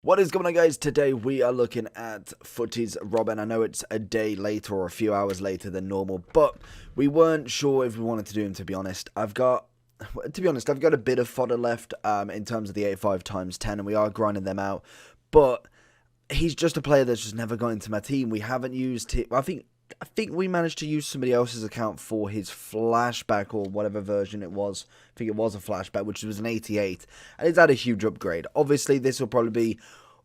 What is going on, guys? Today we are looking at Futties Robben. I know it's a day later or a few hours later than normal, but we weren't sure if we wanted to do him, to be honest. I've got a bit of fodder left in terms of the 85 times 10, and we are grinding them out, but he's just a player that's just never got into my team. We haven't used it. I think we managed to use somebody else's account for his flashback or whatever version it was. I think it was a flashback, which was an 88, and it's had a huge upgrade. Obviously, this will probably be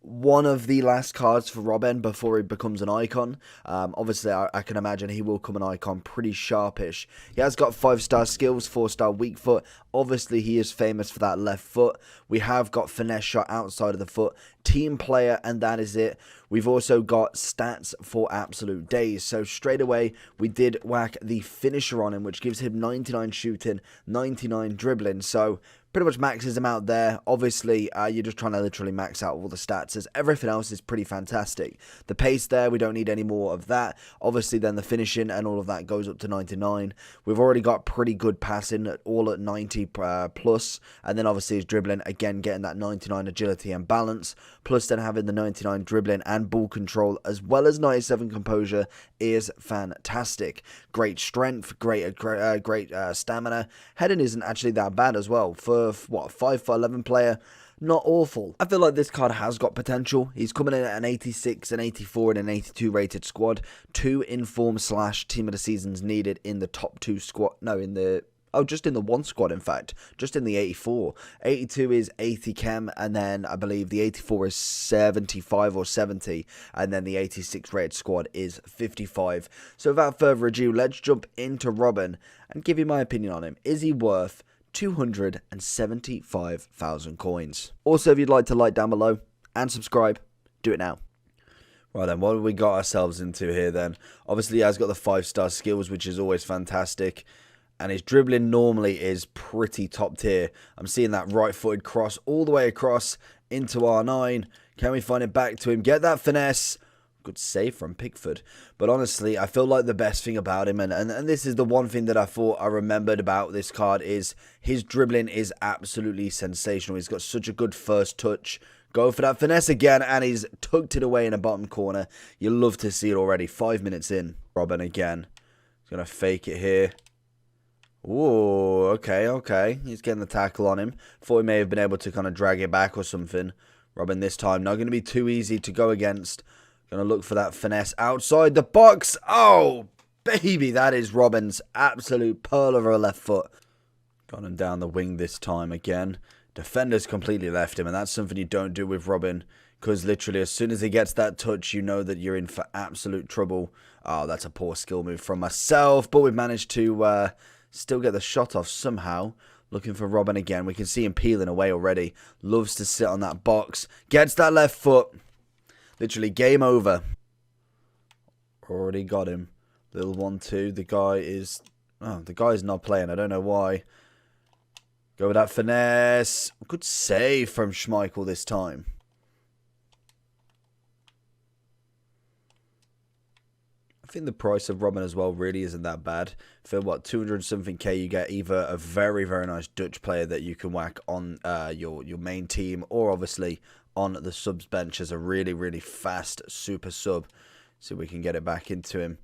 one of the last cards for Robben before he becomes an icon. Obviously, I can imagine he will come an icon pretty sharpish. He has got 5-star skills, 4-star weak foot. Obviously, he is famous for that left foot. We have got finesse shot outside of the foot, team player, and that is it. We've also got stats for absolute days. So straight away, we did whack the finisher on him, which gives him 99 shooting, 99 dribbling. So pretty much maxes him out there. Obviously, you're just trying to literally max out all the stats, as everything else is pretty fantastic. The pace there, we don't need any more of that. Obviously, then the finishing and all of that goes up to 99. We've already got pretty good passing, all at 90 plus. And then obviously his dribbling, again, getting that 99 agility and balance. Plus then having the 99 dribbling and ball control, as well as 97 composure, is fantastic. Great strength, great stamina. Heading isn't actually that bad as well. For what, 5'11" player, not awful. I feel like this card has got potential. He's coming in at an 86, an 84, and an 82 rated squad. 2 inform / team of the seasons needed in the top 2 squad. No, just in the 1 squad, in fact. Just in the 84. 82 is 80 chem, and then I believe the 84 is 75 or 70, and then the 86 rated squad is 55. So without further ado, let's jump into Robben and give you my opinion on him. Is he worth 275,000 coins? Also, if you'd like to like down below and subscribe, do it now. Right then, what have we got ourselves into here then? Obviously, he has got the 5-star skills, which is always fantastic. And his dribbling normally is pretty top tier. I'm seeing that right-footed cross all the way across into R9. Can we find it back to him? Get that finesse. Good save from Pickford. But honestly, I feel like the best thing about him, and this is the one thing that I thought I remembered about this card, is his dribbling is absolutely sensational. He's got such a good first touch. Go for that finesse again, and he's tucked it away in a bottom corner. You love to see it already. 5 minutes in. Robben again. He's going to fake it here. Ooh, okay. He's getting the tackle on him. Thought he may have been able to kind of drag it back or something. Robben this time, not going to be too easy to go against. Going to look for that finesse outside the box. Oh, baby, that is Robben's absolute pearl of a left foot. Got him down the wing this time again. Defender's completely left him, and that's something you don't do with Robben, because literally as soon as he gets that touch, you know that you're in for absolute trouble. Oh, that's a poor skill move from myself, but we've managed to still get the shot off somehow. Looking for Robben again. We can see him peeling away already. Loves to sit on that box. Gets that left foot. Literally game over. Already got him. Little 1-2. The guy's not playing. I don't know why. Go with that finesse. Good save from Schmeichel this time. I think the price of Robben as well really isn't that bad. For what, 200 something K, you get either a very, very nice Dutch player that you can whack on your main team, or obviously on the subs bench as a really, really fast super sub. So we can get it back into him.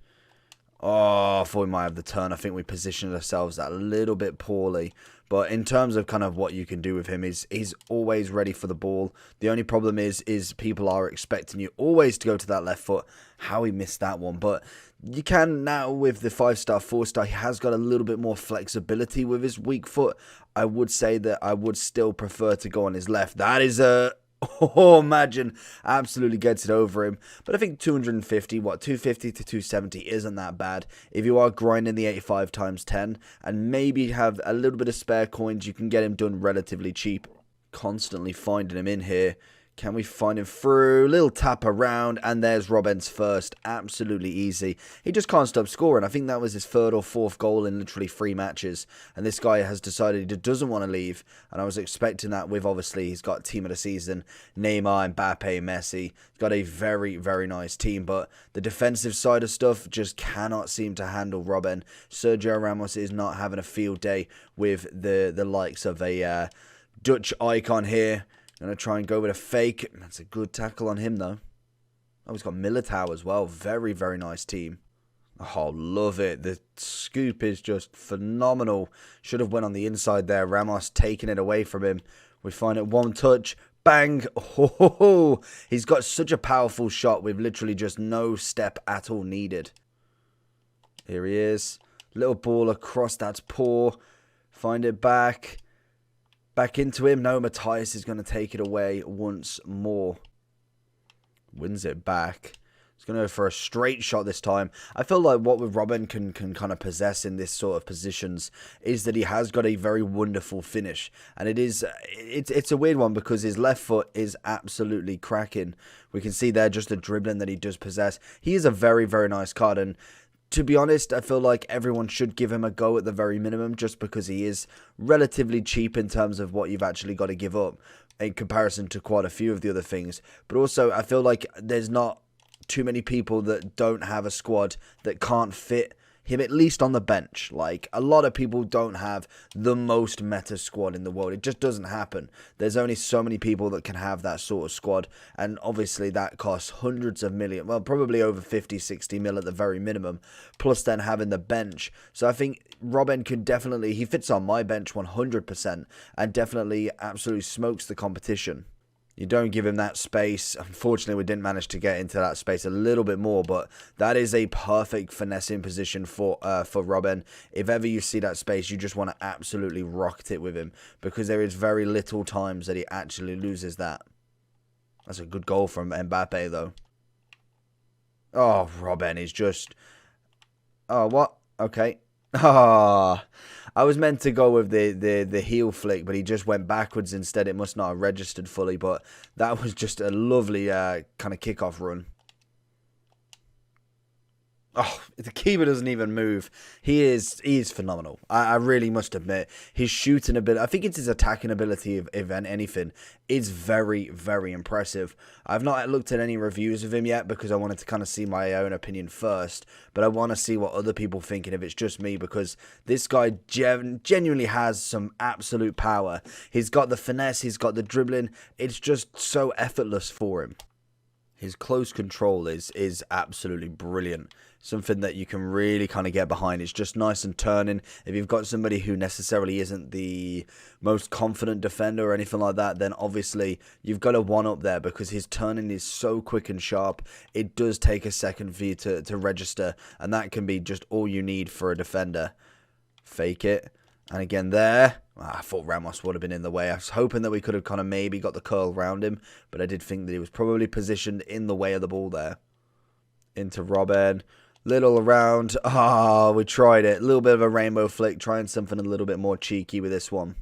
Oh, I thought we might have the turn. I think we positioned ourselves a little bit poorly. But in terms of kind of what you can do with him, he's always ready for the ball. The only problem is people are expecting you always to go to that left foot. How he missed that one. But you can now with the 5-star, 4-star. He has got a little bit more flexibility with his weak foot. I would say that I would still prefer to go on his left. That is a... Oh, imagine, absolutely gets it over him. But I think 250, 250 to 270 isn't that bad. If you are grinding the 85 times 10 and maybe have a little bit of spare coins, you can get him done relatively cheap. Constantly finding him in here. Can we find him through? Little tap around, and there's Robben's first. Absolutely easy. He just can't stop scoring. I think that was his 3rd or 4th goal in literally 3 matches. And this guy has decided he doesn't want to leave. And I was expecting that with, obviously, he's got team of the season. Neymar, Mbappe, Messi. He's got a very, very nice team. But the defensive side of stuff just cannot seem to handle Robben. Sergio Ramos is not having a field day with the likes of a Dutch icon here. Gonna try and go with a fake. That's a good tackle on him, though. Oh, he's got Militao as well. Very, very nice team. Oh, love it. The scoop is just phenomenal. Should have went on the inside there. Ramos taking it away from him. We find it one touch. Bang. Oh, he's got such a powerful shot with literally just no step at all needed. Here he is. Little ball across. That's poor. Find it back. Back into him. No, Matthias is going to take it away once more. Wins it back. He's going to go for a straight shot this time. I feel like what Robben can kind of possess in this sort of positions is that he has got a very wonderful finish. And it's a weird one because his left foot is absolutely cracking. We can see there just the dribbling that he does possess. He is a very, very nice card. And to be honest, I feel like everyone should give him a go at the very minimum just because he is relatively cheap in terms of what you've actually got to give up in comparison to quite a few of the other things. But also, I feel like there's not too many people that don't have a squad that can't fit him at least on the bench. Like, a lot of people don't have the most meta squad in the world. It just doesn't happen. There's only so many people that can have that sort of squad, and obviously that costs hundreds of million, well, probably over 50, 60 mil at the very minimum, plus then having the bench. So I think Robben could definitely, he fits on my bench 100% and definitely absolutely smokes the competition. You don't give him that space. Unfortunately, we didn't manage to get into that space a little bit more, but that is a perfect finessing position for Robben. If ever you see that space, you just want to absolutely rocket it with him because there is very little times that he actually loses that. That's a good goal from Mbappe, though. Oh, Robben is just... Oh, what? Okay. Ah, I was meant to go with the heel flick, but he just went backwards instead. It must not have registered fully, but that was just a lovely kind of kickoff run. Oh, the keeper doesn't even move. He is phenomenal. I really must admit. His shooting ability, I think it's his attacking ability, if anything, is very, very impressive. I've not looked at any reviews of him yet because I wanted to kind of see my own opinion first. But I want to see what other people think and if it's just me, because this guy genuinely has some absolute power. He's got the finesse, he's got the dribbling. It's just so effortless for him. His close control is absolutely brilliant. Something that you can really kind of get behind. It's just nice and turning. If you've got somebody who necessarily isn't the most confident defender or anything like that, then obviously you've got to one up there because his turning is so quick and sharp. It does take a second for you to register, and that can be just all you need for a defender. Fake it. And again there, I thought Ramos would have been in the way. I was hoping that we could have kind of maybe got the curl around him, but I did think that he was probably positioned in the way of the ball there. Into Robben. Little around. Ah, we tried it. A little bit of a rainbow flick. Trying something a little bit more cheeky with this one.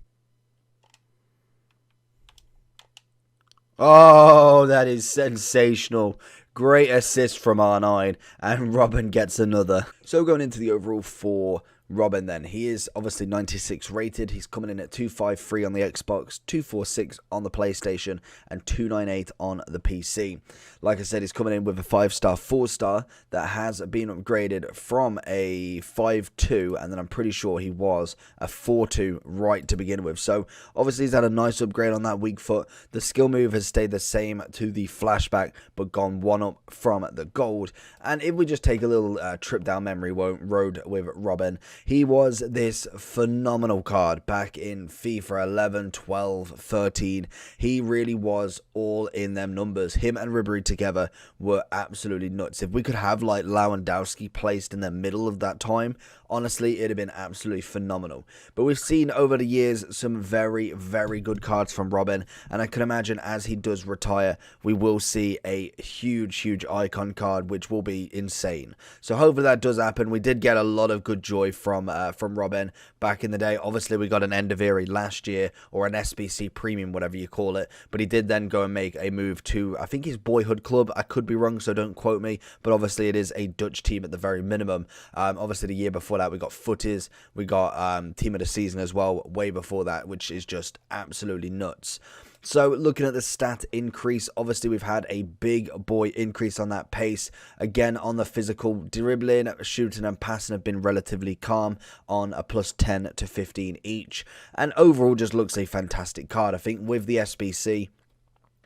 Oh, that is sensational. Great assist from R9. And Robben gets another. So going into the overall for Robben then, he is obviously 96 rated. He's coming in at 253 on the Xbox, 246 on the PlayStation, and 298 on the PC. Like I said, he's coming in with a 5-star, 4-star that has been upgraded from a 5-2, and then I'm pretty sure he was a 4-2 right to begin with. So obviously he's had a nice upgrade on that weak foot. The skill move has stayed the same to the flashback, but gone one up from the gold. And if we just take a little trip down memory road with Robben, he was this phenomenal card back in FIFA 11, 12, 13. He really was all in them numbers. Him and Ribery together were absolutely nuts. If we could have like Lewandowski placed in the middle of that time, honestly, it'd have been absolutely phenomenal. But we've seen over the years some very, very good cards from Robben, and I can imagine as he does retire, we will see a huge, huge icon card, which will be insane. So hopefully that does happen. We did get a lot of good joy from Robben back in the day. Obviously, we got an End of Era last year, or an SBC Premium, whatever you call it. But he did then go and make a move to, I think, his boyhood club. I could be wrong, so don't quote me. But obviously, it is a Dutch team at the very minimum. Obviously, the year before that, we got Futties. We got Team of the Season as well, way before that, which is just absolutely nuts. So looking at the stat increase, obviously we've had a big boy increase on that pace. Again, on the physical, dribbling, shooting and passing have been relatively calm on a plus 10 to 15 each. And overall just looks a fantastic card. I think with the SBC,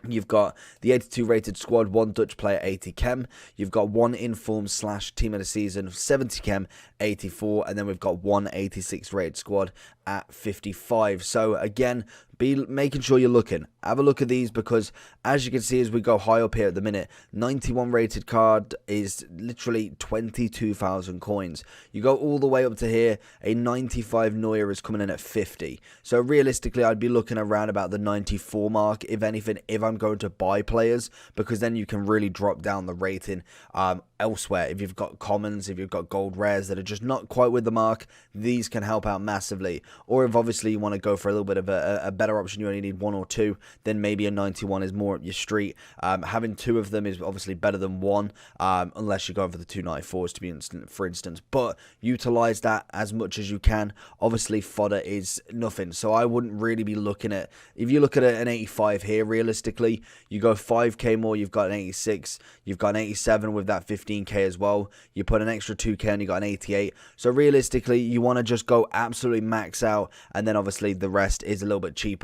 You've got the 82 rated squad, 1 Dutch player, 80 chem. You've got 1 inform / team of the season, 70 chem, 84. And then we've got 1 86 rated squad at 55. So again, be making sure you're looking. Have a look at these, because as you can see, as we go high up here at the minute, 91 rated card is literally 22,000 coins. You go all the way up to here, a 95 Neuer is coming in at 50. So realistically, I'd be looking around about the 94 mark, if anything, if I'm going to buy players, because then you can really drop down the rating elsewhere. If you've got commons, if you've got gold rares that are just not quite with the mark, these can help out massively. Or if obviously you want to go for a little bit of a better option, you only need 1 or 2, then maybe a 91 is more up your street. Having 2 of them is obviously better than 1, unless you're going for the 294s to be for instance. But utilize that as much as you can. Obviously fodder is nothing, so I wouldn't really be looking at, if you look at an 85 here, realistically, you go 5k more, you've got an 86, you've got an 87 with that 15k as well, you put an extra 2k and you got an 88. So realistically, you want to just go absolutely max out, and then obviously the rest is a little bit cheaper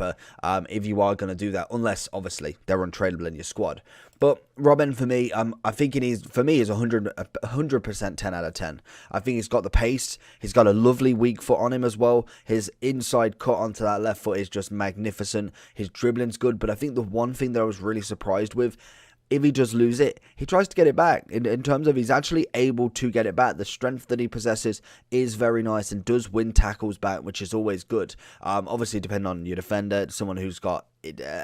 if you are going to do that, unless obviously they're untradeable in your squad. But Robben, for me, I think it is, for me, is 100% 10 out of 10. I think he's got the pace. He's got a lovely weak foot on him as well. His inside cut onto that left foot is just magnificent. His dribbling's good. But I think the one thing that I was really surprised with, if he does lose it, he tries to get it back. In terms of, he's actually able to get it back. The strength that he possesses is very nice and does win tackles back, which is always good. Obviously, depending on your defender, someone who's got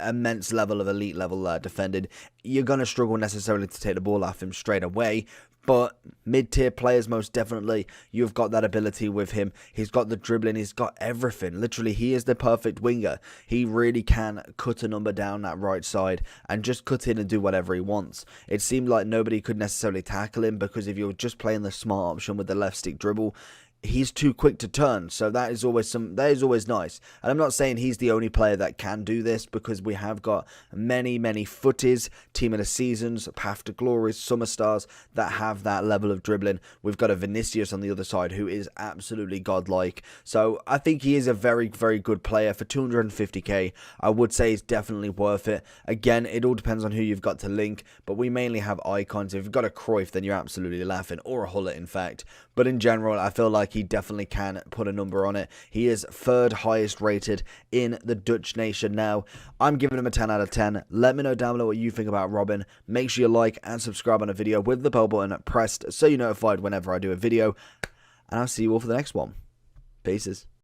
immense level of elite level defending, you're going to struggle necessarily to take the ball off him straight away. But mid-tier players, most definitely, you've got that ability with him. He's got the dribbling, he's got everything. Literally, he is the perfect winger. He really can cut a number down that right side and just cut in and do whatever he wants. It seemed like nobody could necessarily tackle him, because if you're just playing the smart option with the left stick dribble, he's too quick to turn. So that is always nice. And I'm not saying he's the only player that can do this, because we have got many Futties, team of the seasons, path to glory, summer stars that have that level of dribbling. We've got a Vinicius on the other side who is absolutely godlike. So I think he is a very good player. For 250k, I would say he's definitely worth it. Again, it all depends on who you've got to link, but we mainly have icons. If you've got a Cruyff, then you're absolutely laughing, or a Hullet in fact. But in general, I feel like he definitely can put a number on it. He is 3rd highest rated in the Dutch nation now. I'm giving him a 10 out of 10. Let me know down below what you think about Robben. Make sure you like and subscribe on a video with the bell button pressed so you're notified whenever I do a video. And I'll see you all for the next one. Peace.